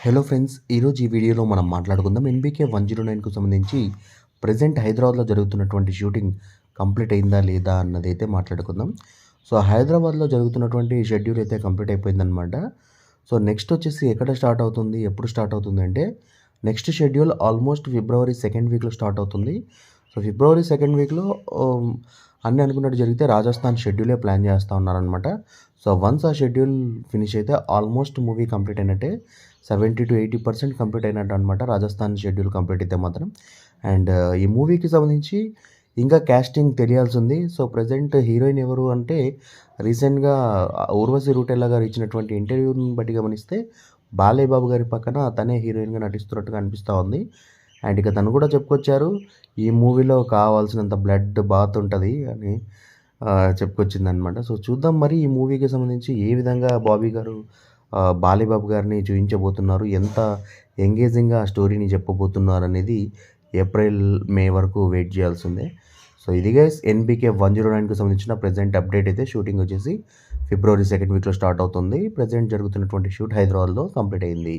Hello friends, ఈరోజు ఈ వీడియోలో మనం మాట్లాడుకుందాం ఎన్బీకే 109కు సంబంధించి ప్రజెంట్ హైదరాబాద్లో జరుగుతున్నటువంటి షూటింగ్ కంప్లీట్ అయిందా లేదా అన్నది అయితే మాట్లాడుకుందాం. సో హైదరాబాద్లో జరుగుతున్నటువంటి షెడ్యూల్ అయితే కంప్లీట్ అయిపోయిందనమాట. సో నెక్స్ట్ వచ్చేసి ఎక్కడ స్టార్ట్ అవుతుంది, ఎప్పుడు స్టార్ట్ అవుతుంది అంటే next schedule almost February second వీక్లో స్టార్ట్ అవుతుంది. సో ఫిబ్రవరి సెకండ్ వీక్లో అన్నీ అనుకున్నట్టు జరిగితే రాజస్థాన్ షెడ్యూలే ప్లాన్ చేస్తూ ఉన్నారనమాట. సో వన్స్ ఆ షెడ్యూల్ ఫినిష్ అయితే ఆల్మోస్ట్ మూవీ కంప్లీట్ అయినట్టే, 70-80% కంప్లీట్ అయినట్టు అనమాట. రాజస్థాన్ షెడ్యూల్ కంప్లీట్ అయితే మాత్రం. అండ్ ఈ మూవీకి సంబంధించి ఇంకా క్యాస్టింగ్ తెలియాల్సి ఉంది. సో ప్రజెంట్ హీరోయిన్ ఎవరు అంటే రీసెంట్గా ఊర్వశి రూటెల్లా గారు ఇచ్చినటువంటి ఇంటర్వ్యూని బట్టి గమనిస్తే బాలయ్య బాబు గారి పక్కన తనే హీరోయిన్గా నటిస్తున్నట్టుగా అనిపిస్తూ ఉంది. అండ్ ఇక తను కూడా చెప్పుకొచ్చారు, ఈ మూవీలో కావాల్సినంత బ్లడ్ బాత్ ఉంటుంది అని చెప్పుకొచ్చిందనమాట. సో చూద్దాం మరి ఈ మూవీకి సంబంధించి ఏ విధంగా బాబీ గారు బాలయ్య బాబు గారిని చూపించబోతున్నారు, ఎంత ఎంగేజింగ్గా ఆ స్టోరీని చెప్పబోతున్నారు అనేది ఏప్రిల్ మే వరకు వెయిట్ చేయాల్సిందే. సో ఇది గైస్ ఎన్బీకే 109కు సంబంధించిన ప్రజెంట్ అప్డేట్. అయితే షూటింగ్ వచ్చేసి ఫిబ్రవరి సెకండ్ వీక్లో స్టార్ట్ అవుతుంది. ప్రజెంట్ జరుగుతున్నటువంటి షూట్ హైదరాబాద్లో కంప్లీట్ అయింది.